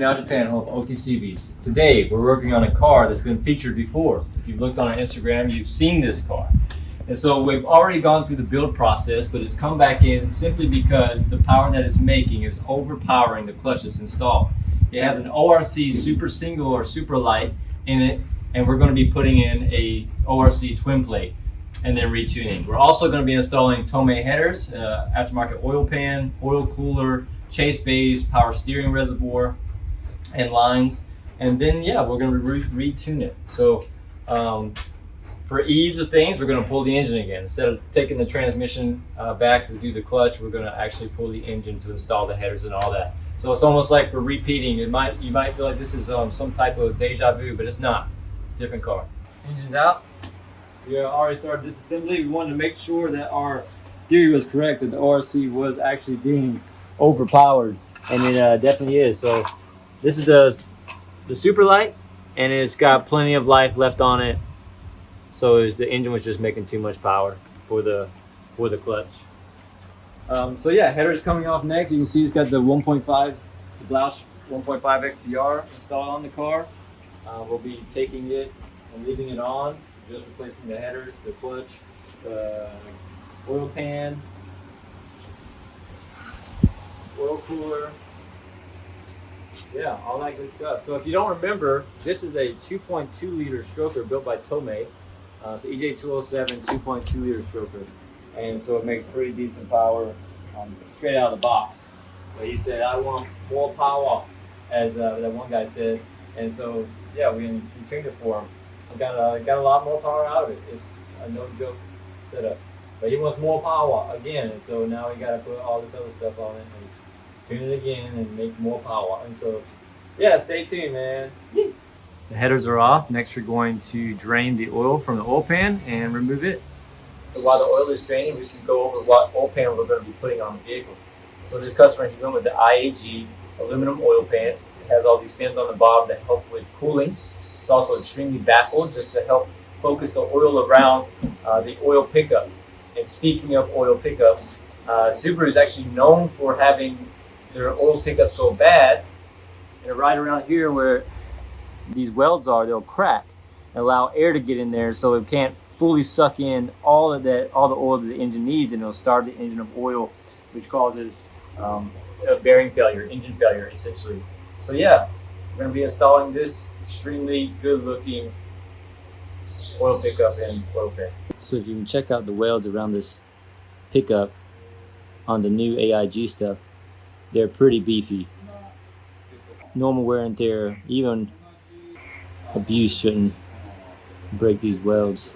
out Japan home, OkiSubies. Today, we're working on a car that's been featured before. If you've looked on our Instagram, you've seen this car. And so we've already gone through the build process, but it's come back in simply because the power that it's making is overpowering the clutch that's installed. It has an ORC super single or super light in it, and we're going to be putting in a ORC twin plate and then retuning. We're also going to be installing Tomei headers, aftermarket oil pan, oil cooler, chase bays, power steering reservoir, and lines. And then, yeah, we're going to retune it. So for ease of things, we're going to pull the engine again. Instead of taking the transmission back to do the clutch, we're going to actually pull the engine to install the headers and all that. So it's almost like we're repeating. You might feel like this is some type of deja vu, but it's not. It's a different car. Engine's out. We already started disassembly. We wanted to make sure that our theory was correct, that the ORC was actually being overpowered, and it definitely is. So this is the super light, and it's got plenty of life left on it. So the engine was just making too much power for the clutch. So yeah, header's coming off next. You can see it's got the 1.5, the Blouch 1.5 XTR installed on the car. We'll be taking it and leaving it on, just replacing the headers, the clutch, the oil pan, oil cooler. Yeah, all that good stuff. So if you don't remember, this is a 2.2 liter stroker built by Tomei. So EJ207 2.2 liter stroker. And so it makes pretty decent power straight out of the box. But he said, I want more power, as that one guy said. And so, yeah, we tuned it for him. We got a lot more power out of it. It's a no joke setup. But he wants more power again. And so now we got to put all this other stuff on it and tune it again and make more power. And so, yeah, stay tuned, man. The headers are off. Next, we're going to drain the oil from the oil pan and remove it. So while the oil is draining, we can go over what oil pan we're going to be putting on the vehicle. So this customer, he went with the IAG aluminum oil pan. It has all these fins on the bottom that help with cooling. It's also extremely baffled just to help focus the oil around the oil pickup. And speaking of oil pickup, Subaru is actually known for having their oil pickups go bad. And right around here where these welds are, they'll crack and allow air to get in there, so it can't fully suck in all the oil that the engine needs, and it'll starve the engine of oil, which causes a bearing failure, engine failure, essentially. So yeah, we're going to be installing this extremely good-looking oil pickup and oil pan. So if you can check out the welds around this pickup on the new AIG stuff, they're pretty beefy. Normal wear and tear, even abuse shouldn't break these welds.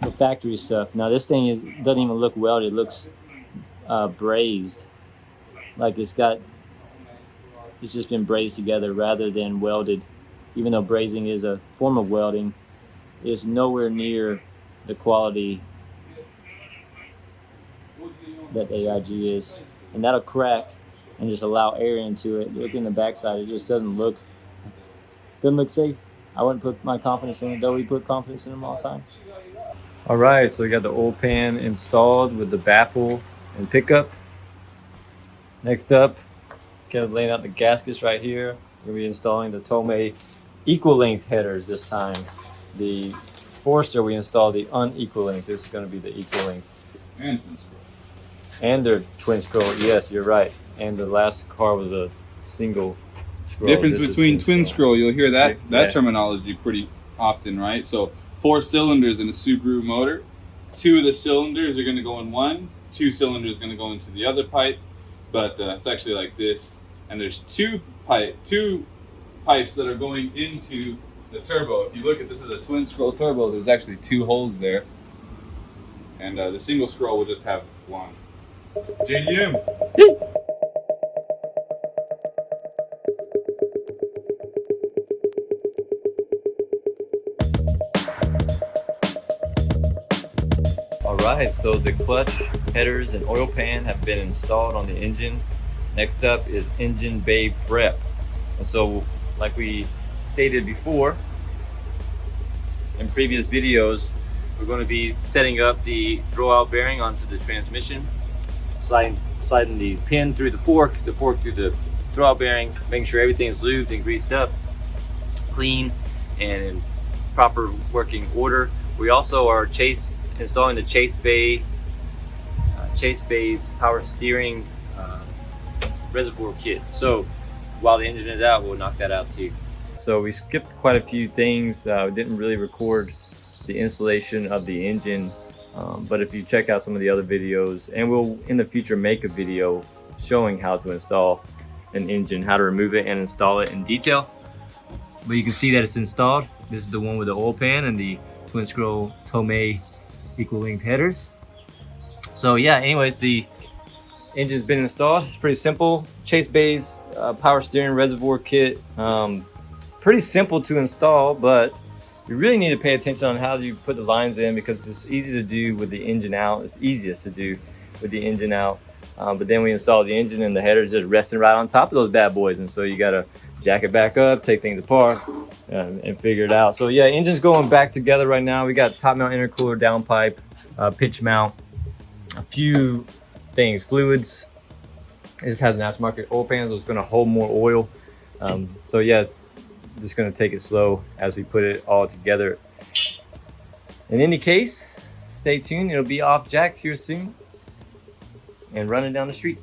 The factory stuff. Now this thing doesn't even look welded. It looks brazed, like it's just been brazed together rather than welded. Even though brazing is a form of welding, it's nowhere near the quality that AIG is, and that'll crack and just allow air into it. Look in the backside; it just doesn't look safe. I wouldn't put my confidence in it, though we put confidence in them all the time. All right, so we got the oil pan installed with the baffle and pickup. Next up, kind of laying out the gaskets right here. We're going to be installing the Tomei Equal Length Headers this time. The Forester, we installed the unequal length. This is going to be the equal length. And twin scroll. And they're twin scroll. Yes, you're right. And the last car was a single scroll. Difference between twin scroll, you'll hear that terminology pretty often, right? So 4 cylinders in a Subaru motor. 2 of the cylinders are going to go in one. 2 cylinders are going to go into the other pipe. But it's actually like this. And there's two pipes that are going into the turbo. If you look at this as a twin scroll turbo, there's actually 2 holes there. And the single scroll will just have one. JDM. Alright, so the clutch, headers, and oil pan have been installed on the engine. Next up is engine bay prep. And so, like we stated before in previous videos, we're going to be setting up the throwout bearing onto the transmission, sliding the pin through the fork through the throwout bearing, making sure everything is lubed and greased up, clean, and in proper working order. We also are installing the Chase Bay's power steering reservoir kit. So while the engine is out, we'll knock that out too. So we skipped quite a few things. We didn't really record the installation of the engine, but if you check out some of the other videos, and we'll in the future make a video showing how to install an engine, how to remove it and install it in detail. But you can see that it's installed. This is the one with the oil pan and the twin scroll Tomei Equal Length Headers. So yeah, anyways, the engine's been installed. It's pretty simple. Chase Bay's power steering reservoir kit. Pretty simple to install, but you really need to pay attention on how you put the lines in, because it's easy to do with the engine out. It's easiest to do with the engine out. But then we install the engine and the header's just resting right on top of those bad boys. And so you gotta jack it back up, take things apart, and figure it out. So yeah, engine's going back together right now. We got top mount intercooler, downpipe, pitch mount, a few things, fluids. It just has an aftermarket oil pan, so it's gonna hold more oil. So yes, just gonna take it slow as we put it all together. In any case, stay tuned. It'll be off jacks here soon and running down the street.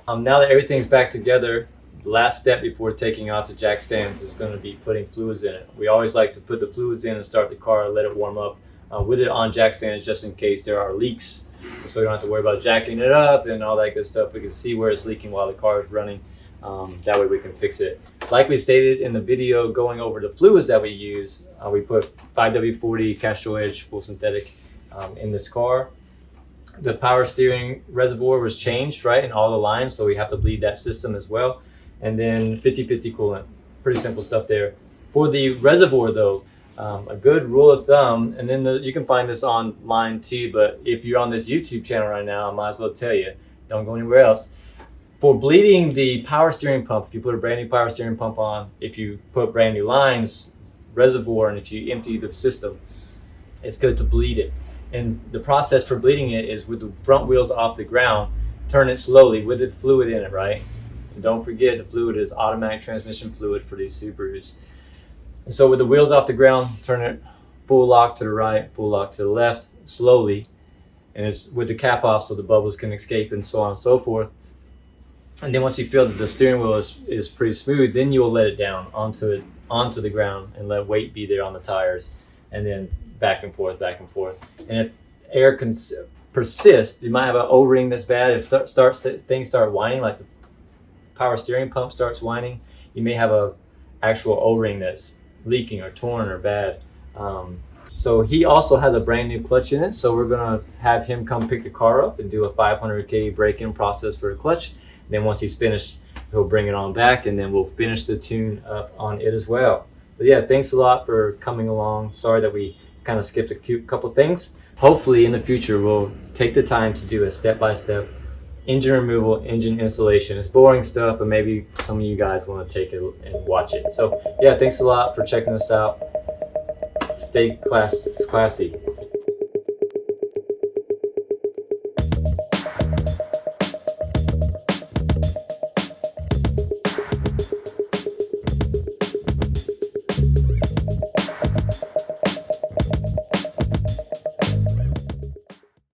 Now that everything's back together, the last step before taking off the jack stands is going to be putting fluids in it. We always like to put the fluids in and start the car, let it warm up with it on jack stands, just in case there are leaks, so you don't have to worry about jacking it up and all that good stuff. We can see where it's leaking while the car is running. That way we can fix it. Like we stated in the video going over the fluids that we use, we put 5W40 Castrol Edge full synthetic in this car. The power steering reservoir was changed, right, in all the lines, so we have to bleed that system as well. And then 50/50 coolant. Pretty simple stuff there. For the reservoir though, a good rule of thumb, and then you can find this online too, but if you're on this YouTube channel right now, I might as well tell you, don't go anywhere else. For bleeding the power steering pump, if you put a brand new power steering pump on, if you put brand new lines, reservoir, and if you empty the system, it's good to bleed it. And the process for bleeding it is with the front wheels off the ground, turn it slowly with the fluid in it, right? And don't forget, the fluid is automatic transmission fluid for these Subarus. And so with the wheels off the ground, turn it full lock to the right, full lock to the left, slowly. And it's with the cap off so the bubbles can escape and so on and so forth. And then once you feel that the steering wheel is pretty smooth, then you'll let it down onto the ground and let weight be there on the tires. And then back and forth, back and forth. And if air can persist, you might have an O-ring that's bad. If things start whining, like the power steering pump starts whining, you may have a actual O-ring that's leaking or torn or bad. So he also has a brand new clutch in it. So we're gonna have him come pick the car up and do a 500K break-in process for the clutch. And then once he's finished, he'll bring it on back, and then we'll finish the tune up on it as well. So yeah, thanks a lot for coming along. Sorry that we kind of skipped a couple things. Hopefully in the future we'll take the time to do a step-by-step engine removal, engine installation. It's boring stuff, but maybe some of you guys want to take it and watch it. So yeah, thanks a lot for checking us out. Stay classy.